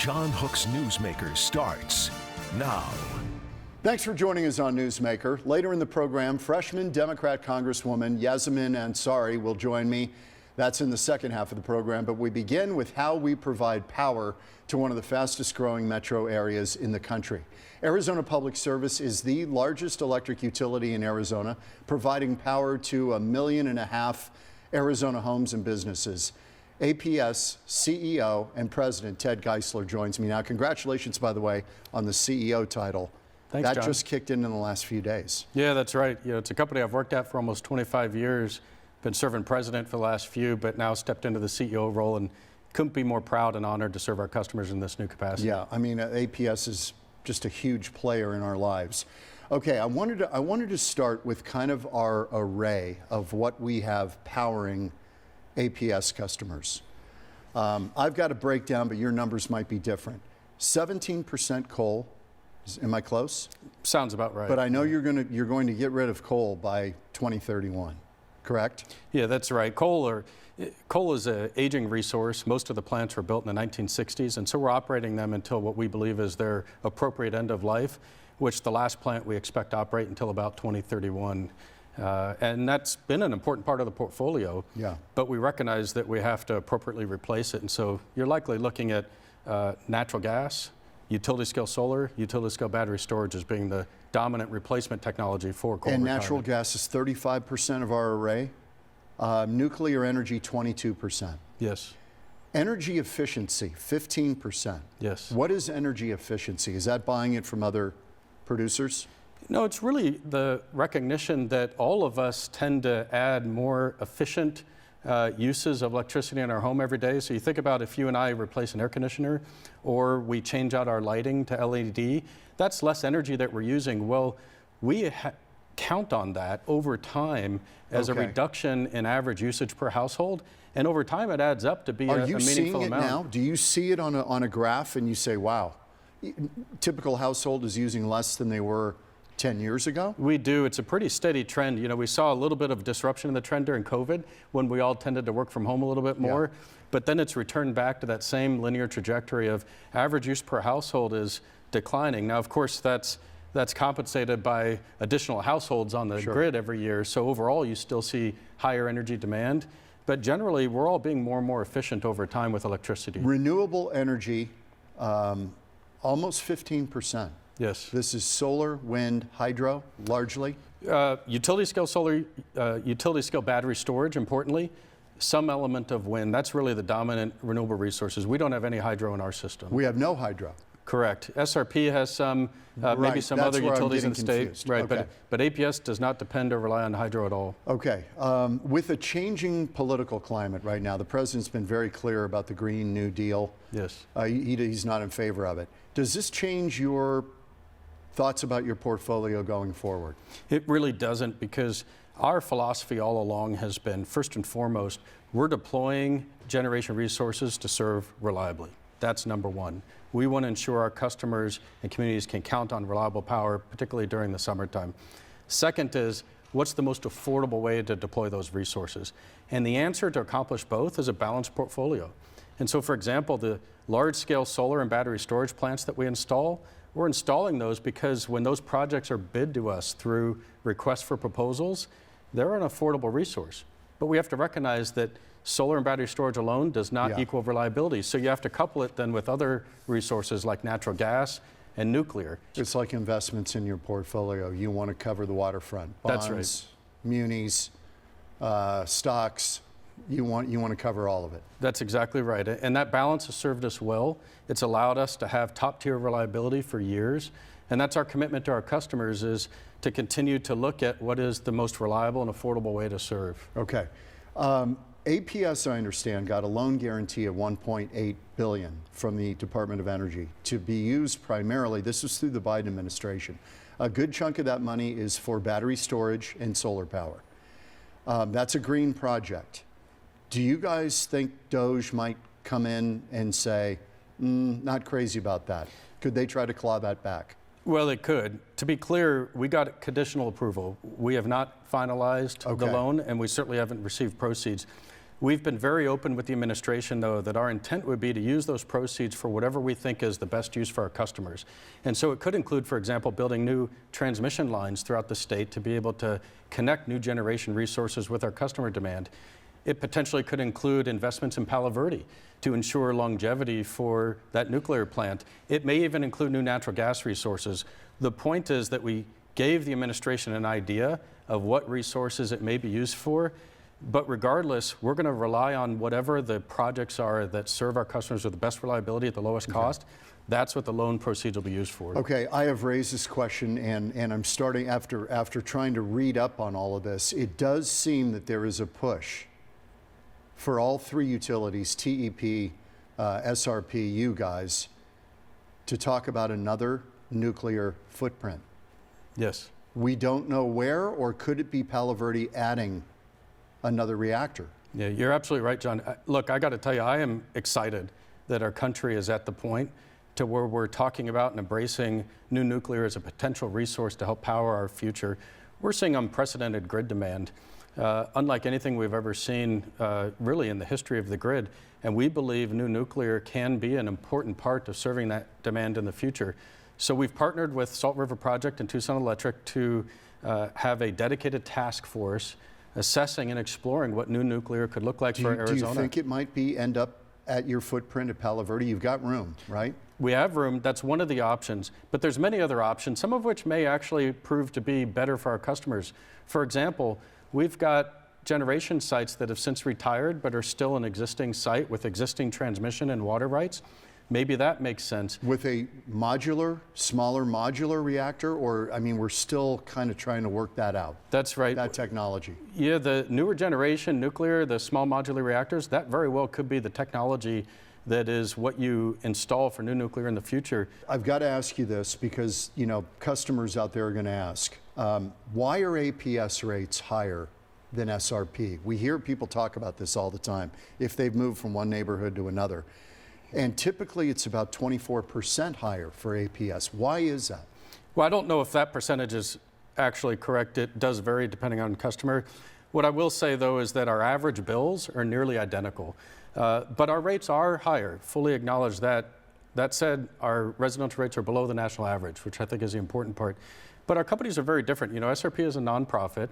John Hook's Newsmaker starts now. Thanks for joining us on Newsmaker. Later in the program, freshman Democrat Congresswoman Yassamin Ansari will join me. That's in the second half of the program, but we begin with how we provide power to one of the fastest growing metro areas in the country. Arizona Public Service is the largest electric utility in Arizona, providing power to 1.5 million Arizona homes and businesses. APS CEO and President Ted Geisler joins me now. Congratulations, by the way, on the CEO title. Thanks, that John. just kicked in the last few days. Yeah, that's right. You know, it's a company I've worked at for almost 25 years, been serving president for the last few, but now stepped into the CEO role and couldn't be more proud and honored to serve our customers in this new capacity. Yeah, I mean, APS is just a huge player in our lives. Okay, I wanted to start with kind of our array of what we have powering APS customers. I've got a breakdown, but your numbers might be different. 17% coal. Am I close? Sounds about right. But I know you're going to get rid of coal by 2031, correct? Yeah, that's right. Coal is an aging resource. Most of the plants were built in the 1960s, and so we're operating them until what we believe is their appropriate end of life, which the last plant we expect to operate until about 2031. And that's been an important part of the portfolio. Yeah. But we recognize that we have to appropriately replace it, and so you're likely looking at natural gas, utility-scale solar, utility-scale battery storage as being the dominant replacement technology for coal And retirement. natural gas is 35% of our array. Nuclear energy, 22%. Yes. Energy efficiency, 15%. Yes. What is energy efficiency? Is that buying it from other producers? No, it's really the recognition that all of us tend to add more efficient uses of electricity in our home every day. So you think about if you and I replace an air conditioner or we change out our lighting to LED, that's less energy that we're using. Well, we count on that over time as a reduction in average usage per household. And over time, it adds up to be a meaningful amount. Are you seeing it now? Do you see it on a graph and you say, wow, typical household is using less than they were 10 years ago? We do. It's a pretty steady trend. You know, we saw a little bit of disruption in the trend during COVID when we all tended to work from home a little bit more. Yeah. But then it's returned back to that same linear trajectory of average use per household is declining. Now, of course, that's compensated by additional households on the grid every year. So overall, you still see higher energy demand. But generally, we're all being more and more efficient over time with electricity. Renewable energy, almost 15%. Yes. This is solar, wind, hydro, largely? Utility scale solar, utility scale battery storage, importantly, some element of wind. That's really the dominant renewable resources. We don't have any hydro in our system. We have no hydro. Correct. SRP has some, maybe some other utilities in the state. Right, okay. but APS does not depend or rely on hydro at all. Okay. With a changing political climate right now, the president's been very clear about the Green New Deal. Yes. He's not in favor of it. Does this change your thoughts about your portfolio going forward? It really doesn't, because our philosophy all along has been, first and foremost, we're deploying generation resources to serve reliably. That's number one. We want to ensure our customers and communities can count on reliable power, particularly during the summertime. Second is, what's the most affordable way to deploy those resources? And the answer to accomplish both is a balanced portfolio. And so, for example, the large-scale solar and battery storage plants that we install, we're installing those because when those projects are bid to us through requests for proposals, they're an affordable resource. But we have to recognize that solar and battery storage alone does not equal reliability. So you have to couple it then with other resources like natural gas and nuclear. It's like investments in your portfolio. You want to cover the waterfront. Bonds, that's right. Munis, stocks. You want to cover all of it. That's exactly right. And that balance has served us well. It's allowed us to have top-tier reliability for years. And that's our commitment to our customers, is to continue to look at what is the most reliable and affordable way to serve. Okay. APS, I understand, got a loan guarantee of $1.8 billion from the Department of Energy to be used primarily, this was through the Biden administration. A good chunk of that money is for battery storage and solar power. That's a green project. Do you guys think DOJ might come in and say, not crazy about that? Could they try to claw that back? Well, it could. To be clear, we got conditional approval. We have not finalized the loan, and we certainly haven't received proceeds. We've been very open with the administration, though, that our intent would be to use those proceeds for whatever we think is the best use for our customers. And so it could include, for example, building new transmission lines throughout the state to be able to connect new generation resources with our customer demand. It potentially could include investments in Palo Verde to ensure longevity for that nuclear plant. It may even include new natural gas resources. The point is that we gave the administration an idea of what resources it may be used for, but regardless, we're going to rely on whatever the projects are that serve our customers with the best reliability at the lowest cost. That's what the loan proceeds will be used for. Okay, I have raised this question, and I'm starting after trying to read up on all of this. It does seem that there is a push for all three utilities, TEP, SRP, you guys, to talk about another nuclear footprint. Yes. We don't know where, or could it be Palo Verde adding another reactor? Yeah, you're absolutely right, John. Look, I got to tell you, I am excited that our country is at the point to where we're talking about and embracing new nuclear as a potential resource to help power our future. We're seeing unprecedented grid demand, unlike anything we've ever seen really in the history of the grid. And we believe new nuclear can be an important part of serving that demand in the future. So we've partnered with Salt River Project and Tucson Electric to have a dedicated task force assessing and exploring what new nuclear could look like for Arizona. Do you think it might end up at your footprint at Palo Verde? You've got room, right? We have room. That's one of the options. But there's many other options, some of which may actually prove to be better for our customers. For example, we've got generation sites that have since retired but are still an existing site with existing transmission and water rights. Maybe that makes sense. With a smaller modular reactor, or, I mean, we're still kind of trying to work that out. That's right. That technology. Yeah, the newer generation nuclear, the small modular reactors, that very well could be the technology that is what you install for new nuclear in the future. I've got to ask you this because, you know, customers out there are going to ask, why are APS rates higher than SRP? We hear people talk about this all the time, if they've moved from one neighborhood to another. And typically it's about 24% higher for APS. Why is that? Well, I don't know if that percentage is actually correct. It does vary depending on customer. What I will say, though, is that our average bills are nearly identical. But our rates are higher, fully acknowledge that. That said, our residential rates are below the national average, which I think is the important part. But our companies are very different. You know, SRP is a nonprofit.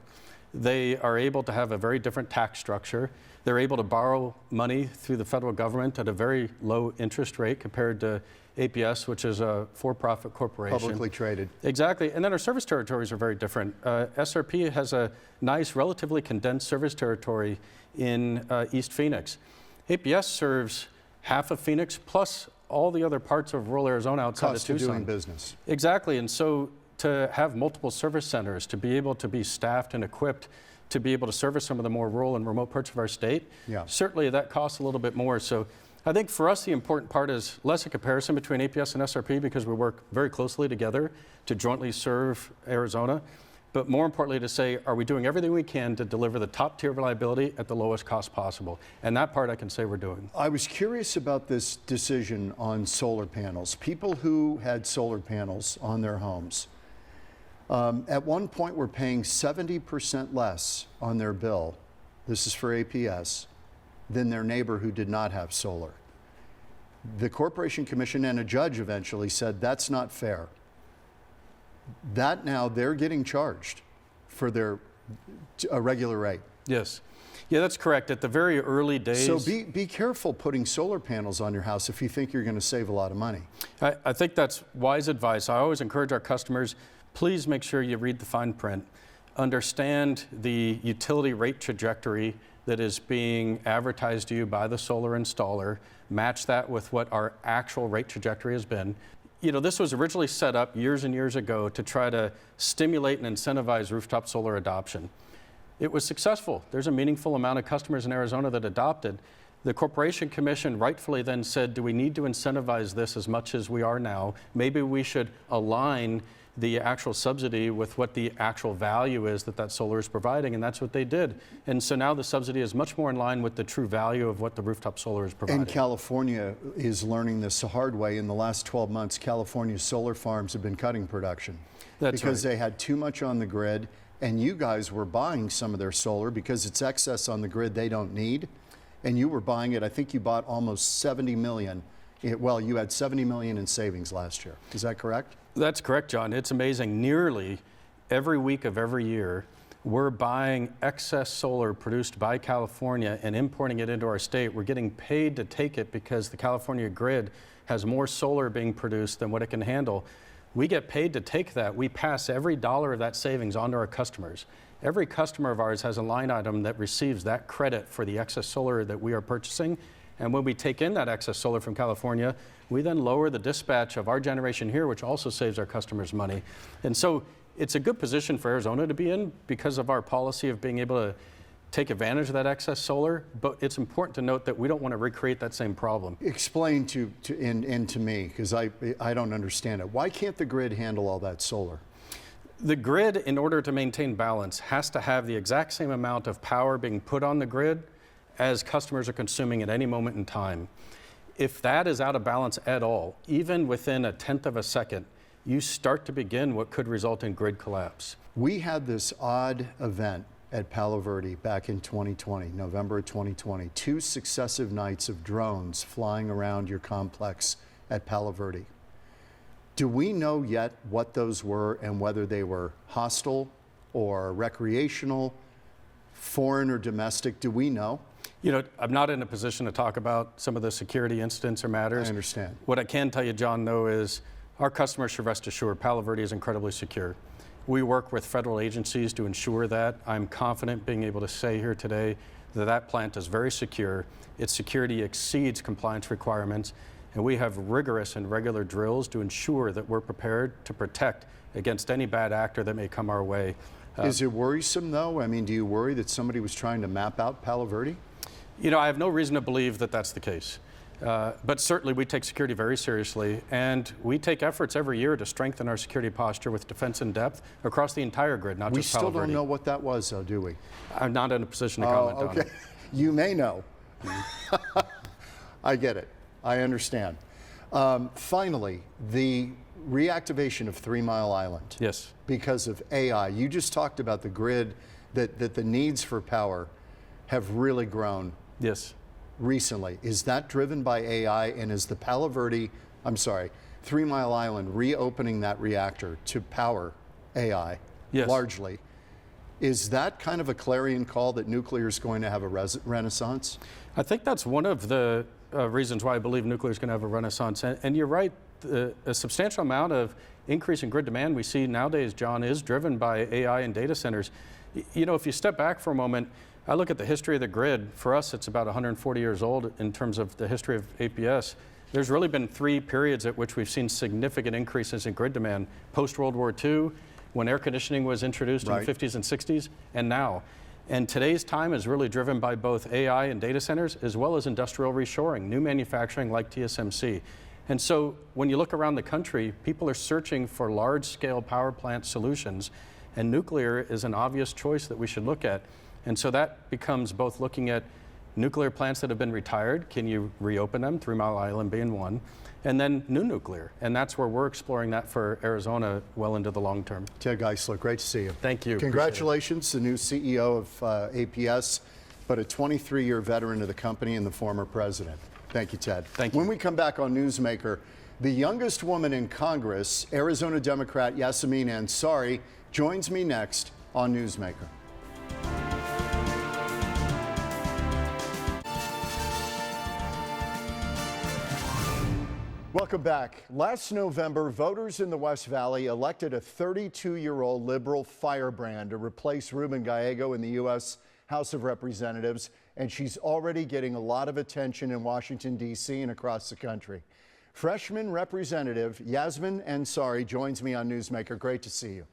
They are able to have a very different tax structure. They're able to borrow money through the federal government at a very low interest rate compared to APS, which is a for-profit corporation. Publicly traded. Exactly. And then our service territories are very different. SRP has a nice, relatively condensed service territory in East Phoenix. APS serves half of Phoenix plus all the other parts of rural Arizona outside of Tucson. Cost of doing business. Exactly. And so to have multiple service centers, to be able to be staffed and equipped to be able to service some of the more rural and remote parts of our state, certainly that costs a little bit more. So I think for us the important part is less a comparison between APS and SRP because we work very closely together to jointly serve Arizona, but more importantly to say, are we doing everything we can to deliver the top tier reliability at the lowest cost possible? And that part I can say we're doing. I was curious about this decision on solar panels. People who had solar panels on their homes, at one point were paying 70% less on their bill, this is for APS, than their neighbor who did not have solar. The Corporation Commission and a judge eventually said that's not fair. That now they're getting charged for their regular rate. Yes. Yeah, that's correct. At the very early days. So be careful putting solar panels on your house if you think you're going to save a lot of money. I think that's wise advice. I always encourage our customers, please make sure you read the fine print. Understand the utility rate trajectory that is being advertised to you by the solar installer. Match that with what our actual rate trajectory has been. You know, this was originally set up years and years ago to try to stimulate and incentivize rooftop solar adoption. It was successful. There's a meaningful amount of customers in Arizona that adopted. The Corporation Commission rightfully then said, do we need to incentivize this as much as we are now? Maybe we should align the actual subsidy with what the actual value is that solar is providing, and that's what they did. And so now the subsidy is much more in line with the true value of what the rooftop solar is providing. And California is learning this the hard way. In the last 12 months, California's solar farms have been cutting production. That's because right. They had too much on the grid, and you guys were buying some of their solar because it's excess on the grid they don't need. and you were buying it. I think you bought almost 70 million. Well, you had 70 million in savings last year. Is that correct? That's correct, John. It's amazing. Nearly every week of every year, we're buying excess solar produced by California and importing it into our state. We're getting paid to take it because the California grid has more solar being produced than what it can handle. We get paid to take that. We pass every dollar of that savings on to our customers. Every customer of ours has a line item that receives that credit for the excess solar that we are purchasing. And when we take in that excess solar from California, we then lower the dispatch of our generation here, which also saves our customers money. And so it's a good position for Arizona to be in because of our policy of being able to take advantage of that excess solar, but it's important to note that we don't want to recreate that same problem. Explain to me, because I don't understand it. Why can't the grid handle all that solar? The grid, in order to maintain balance, has to have the exact same amount of power being put on the grid as customers are consuming at any moment in time. If that is out of balance at all, even within a tenth of a second, you start to begin what could result in grid collapse. We had this odd event at Palo Verde back in 2020, November of 2020, 2 successive nights of drones flying around your complex at Palo Verde. Do we know yet what those were and whether they were hostile or recreational, foreign or domestic? Do we know? You know, I'm not in a position to talk about some of the security incidents or matters. I understand. What I can tell you, John, though, is our customers should rest assured Palo Verde is incredibly secure. We work with federal agencies to ensure that. I'm confident being able to say here today that that plant is very secure. Its security exceeds compliance requirements, and we have rigorous and regular drills to ensure that we're prepared to protect against any bad actor that may come our way. Is it worrisome, though? I mean, do you worry that somebody was trying to map out Palo Verde? You know, I have no reason to believe that that's the case. But certainly we take security very seriously, and we take efforts every year to strengthen our security posture with defense in depth across the entire grid, not just Palo Verde. We still don't know what that was, though, do we? I'm not in a position to comment on it. You may know. I get it. I understand. Finally, the reactivation of 3 Mile Island. Yes. Because of AI. You just talked about the grid, that the needs for power have really grown. Yes. Recently. Is that driven by AI, and is the 3 Mile Island reopening that reactor to power AI? Yes. Largely? Is that kind of a clarion call that nuclear is going to have a renaissance? I think that's one of the reasons why I believe nuclear is going to have a renaissance. And you're right, a substantial amount of increase in grid demand we see nowadays, John, is driven by AI and data centers. You know, if you step back for a moment, I look at the history of the grid. For us, it's about 140 years old in terms of the history of APS. There's really been 3 periods at which we've seen significant increases in grid demand. Post-World War II, when air conditioning was introduced in the 50s and 60s, and now. And today's time is really driven by both AI and data centers, as well as industrial reshoring, new manufacturing like TSMC. And so when you look around the country, people are searching for large-scale power plant solutions, and nuclear is an obvious choice that we should look at. And so that becomes both looking at nuclear plants that have been retired, can you reopen them, 3 Mile Island being one, and then new nuclear. And that's where we're exploring that for Arizona well into the long term. Ted Geisler, great to see you. Thank you. Congratulations, the new CEO of APS, but a 23-year veteran of the company and the former president. Thank you, Ted. Thank you. When we come back on Newsmaker, the youngest woman in Congress, Arizona Democrat Yassamin Ansari, joins me next on Newsmaker. Welcome back. Last November, voters in the West Valley elected a 32-year-old liberal firebrand to replace Ruben Gallego in the U.S. House of Representatives, and she's already getting a lot of attention in Washington, D.C. and across the country. Freshman Representative Yassamin Ansari joins me on Newsmaker. Great to see you.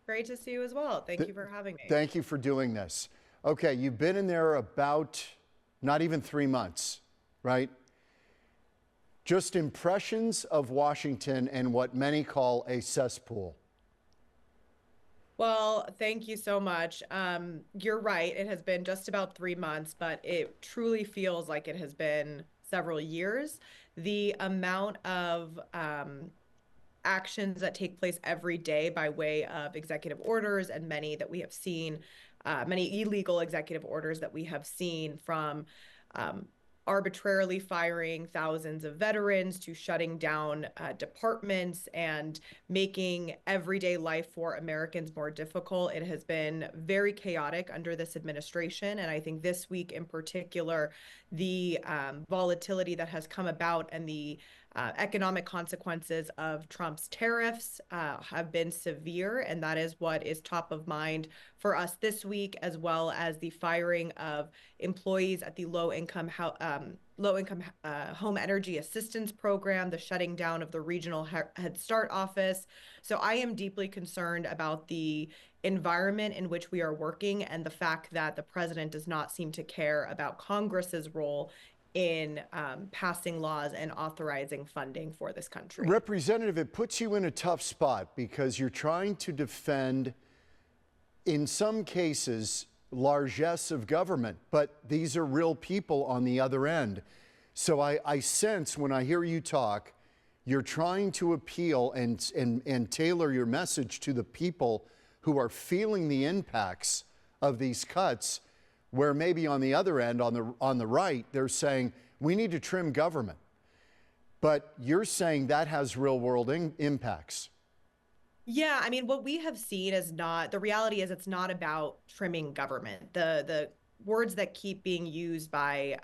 Great to see you as well. Thank you for having me. Thank you for doing this. Okay, you've been in there about not even 3 months, right? Just impressions of Washington and what many call a cesspool. Well, thank you so much. You're right. It has been just about 3 months, but it truly feels like it has been several years. The amount of actions that take place every day by way of executive orders, and many that we have seen, many illegal executive orders that we have seen from arbitrarily firing thousands of veterans to shutting down departments and making everyday life for Americans more difficult. It has been very chaotic under this administration. And I think this week in particular, the volatility that has come about and the economic consequences of Trump's tariffs have been severe, and that is what is top of mind for us this week, as well as the firing of employees at the low-income home energy assistance program, the shutting down of the regional Head Start office. So I am deeply concerned about the environment in which we are working and the fact that the president does not seem to care about Congress's role in passing laws and authorizing funding for this country. Representative, it puts you in a tough spot because you're trying to defend, in some cases, largesse of government, but these are real people on the other end. So I sense when I hear you talk, you're trying to appeal and tailor your message to the people who are feeling the impacts of these cuts, where maybe on the other end, on the right, they're saying we need to trim government. But you're saying that has real world impacts. Yeah, I mean, what we have seen is not, the reality is it's not about trimming government. The words that keep being used by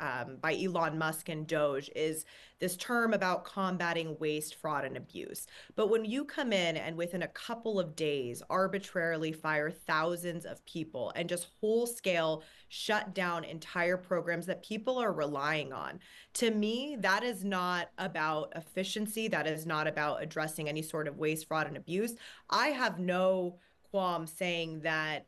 Elon Musk and Doge is this term about combating waste, fraud, and abuse. But when you come in and within a couple of days arbitrarily fire thousands of people and just whole scale shut down entire programs that people are relying on, to me, that is not about efficiency. That is not about addressing any sort of waste, fraud, and abuse. I have no qualm saying that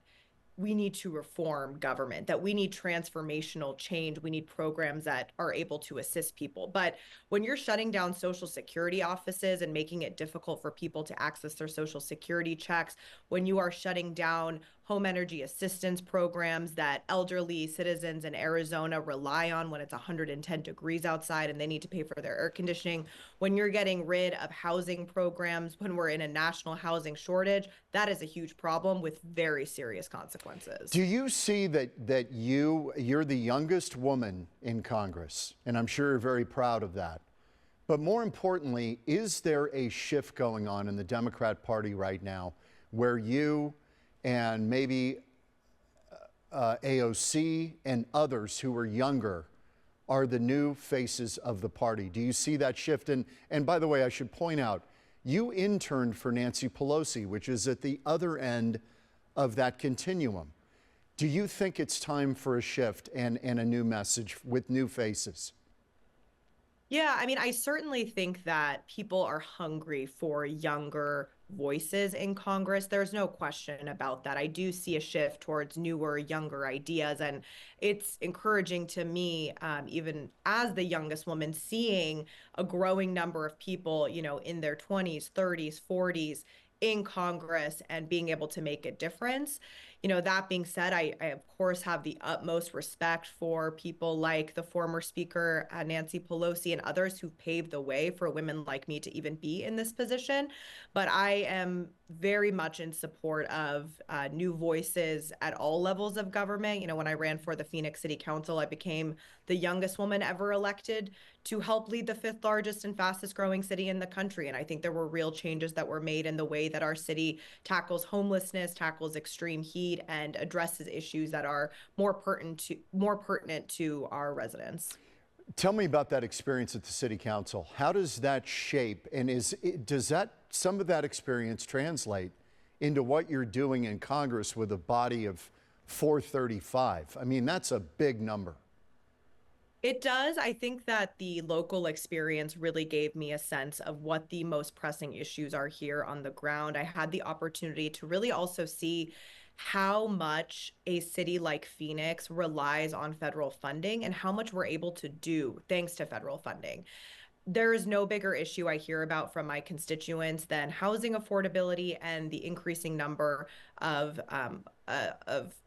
we need to reform government, that we need transformational change. We need programs that are able to assist people. But when you're shutting down Social Security offices and making it difficult for people to access their Social Security checks, when you are shutting down home energy assistance programs that elderly citizens in Arizona rely on when it's 110 degrees outside and they need to pay for their air conditioning, when you're getting rid of housing programs, when we're in a national housing shortage, that is a huge problem with very serious consequences. Do you see that you're the youngest woman in Congress, and I'm sure you're very proud of that. But more importantly, is there a shift going on in the Democrat Party right now where you and maybe AOC and others who are younger are the new faces of the party? Do you see that shift? And by the way, I should point out, you interned for Nancy Pelosi, which is at the other end of that continuum. Do you think it's time for a shift and a new message with new faces? Yeah, I mean, I certainly think that people are hungry for younger voices in Congress. There's no question about that. I do see a shift towards newer, younger ideas. And it's encouraging to me, even as the youngest woman, seeing a growing number of people, in their 20s, 30s, 40s in Congress and being able to make a difference. That being said, I of course have the utmost respect for people like the former Speaker, Nancy Pelosi, and others who've paved the way for women like me to even be in this position. But I am very much in support of new voices at all levels of government. When I ran for the Phoenix City Council, I became the youngest woman ever elected to help lead the 5th largest and fastest growing city in the country. And I think there were real changes that were made in the way that our city tackles homelessness, tackles extreme heat, and addresses issues that are more pertinent to our residents. Tell me about that experience at the City Council. How does that shape, and does some of that experience translate into what you're doing in Congress with a body of 435? I mean, that's a big number. It does. I think that the local experience really gave me a sense of what the most pressing issues are here on the ground. I had the opportunity to really also see how much a city like Phoenix relies on federal funding and how much we're able to do thanks to federal funding. There is no bigger issue I hear about from my constituents than housing affordability and the increasing number of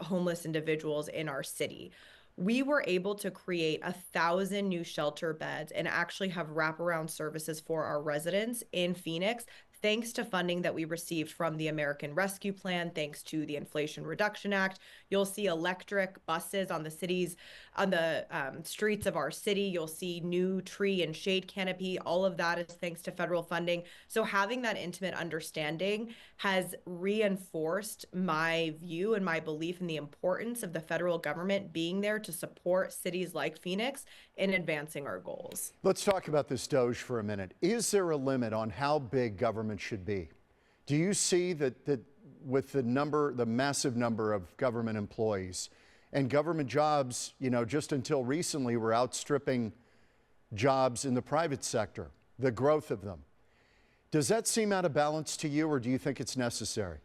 homeless individuals in our city. We were able to create 1,000 new shelter beds and actually have wraparound services for our residents in Phoenix, thanks to funding that we received from the American Rescue Plan, thanks to the Inflation Reduction Act. You'll see electric buses on the streets of our city. You'll see new tree and shade canopy. All of that is thanks to federal funding. So having that intimate understanding has reinforced my view and my belief in the importance of the federal government being there to support cities like Phoenix in advancing our goals. Let's talk about this DOGE for a minute. Is there a limit on how big government should be? Do you see that with the massive number of government employees and government jobs, just until recently were outstripping jobs in the private sector, the growth of them? Does that seem out of balance to you, or do you think it's necessary?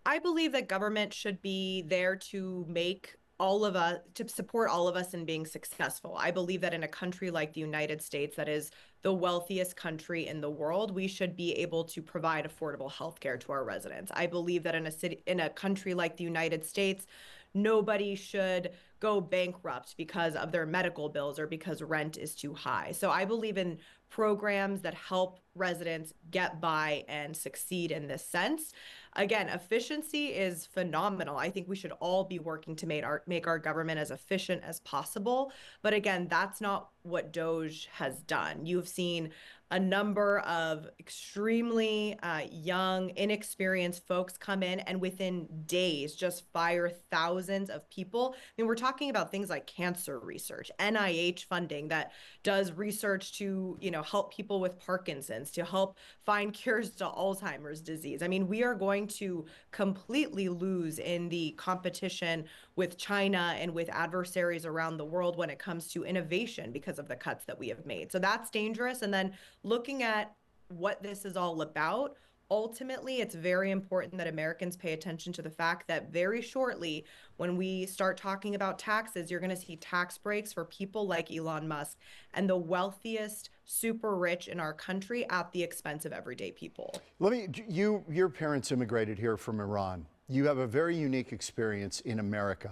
I believe that government should be there to make all of us, to support all of us in being successful. I believe that in a country like the United States, that is the wealthiest country in the world, we should be able to provide affordable healthcare to our residents. I believe that in a country like the United States, nobody should go bankrupt because of their medical bills or because rent is too high. So I believe in programs that help residents get by and succeed in this sense. Again, efficiency is phenomenal. I think we should all be working to make our government as efficient as possible. But again, that's not what DOGE has done. You've seen a number of extremely young, inexperienced folks come in and within days just fire thousands of people. I mean, we're talking about things like cancer research, NIH funding that does research to, help people with Parkinson's, to help find cures to Alzheimer's disease. I mean, we are going to completely lose in the competition with China and with adversaries around the world when it comes to innovation because of the cuts that we have made. So that's dangerous. And then looking at what this is all about, ultimately, it's very important that Americans pay attention to the fact that very shortly, when we start talking about taxes, you're going to see tax breaks for people like Elon Musk and the wealthiest super rich in our country at the expense of everyday people. Your parents immigrated here from Iran. You have a very unique experience in America,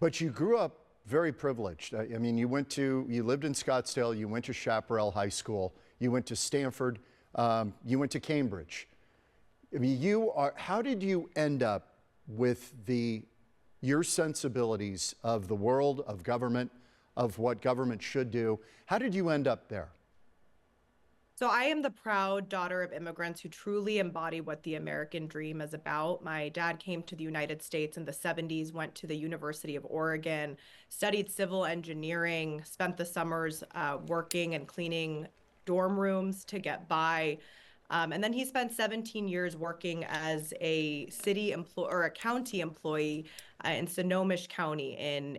but you grew up very privileged. I mean, you lived in Scottsdale, you went to Chaparral High School, you went to Stanford, you went to Cambridge. I mean, how did you end up with your sensibilities of the world, of government, of what government should do? How did you end up there? So I am the proud daughter of immigrants who truly embody what the American dream is about. My dad came to the United States in the 70s, went to the University of Oregon, studied civil engineering, spent the summers working and cleaning dorm rooms to get by. And then he spent 17 years working as a city employee or a county employee in Snohomish County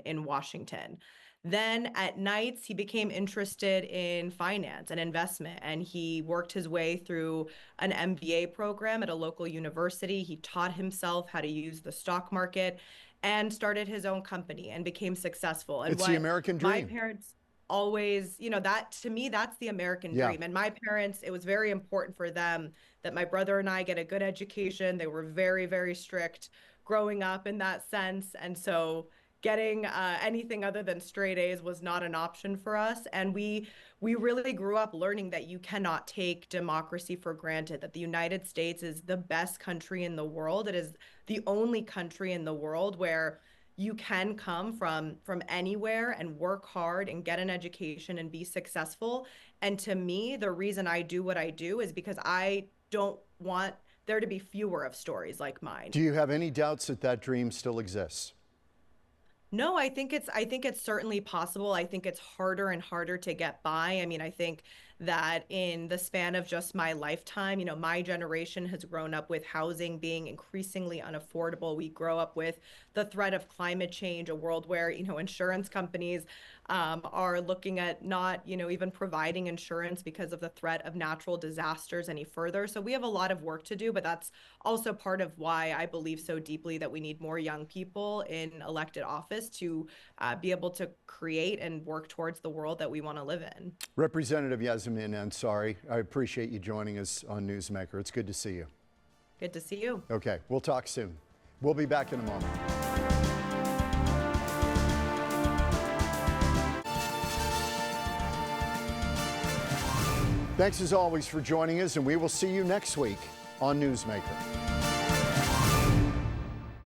in Washington. Then at nights, he became interested in finance and investment, and he worked his way through an MBA program at a local university. He taught himself how to use the stock market and started his own company and became successful. And it's the American dream. My parents always, that to me, that's the American dream. And my parents, it was very important for them that my brother and I get a good education. They were very, very strict growing up in that sense. And so getting anything other than straight A's was not an option for us. And we really grew up learning that you cannot take democracy for granted, that the United States is the best country in the world. It is the only country in the world where you can come from anywhere and work hard and get an education and be successful. And to me, the reason I do what I do is because I don't want there to be fewer of stories like mine. Do you have any doubts that dream still exists? No, I think it's certainly possible. I think it's harder and harder to get by. I mean, I think that in the span of just my lifetime, my generation has grown up with housing being increasingly unaffordable. We grow up with the threat of climate change, a world where, insurance companies are looking at not, even providing insurance because of the threat of natural disasters any further. So we have a lot of work to do, but that's also part of why I believe so deeply that we need more young people in elected office to be able to create and work towards the world that we want to live in. Representative Yassamin Ansari, I appreciate you joining us on Newsmaker. It's good to see you. Good to see you. Okay, we'll talk soon. We'll be back in a moment. Thanks as always for joining us, and we will see you next week on Newsmaker.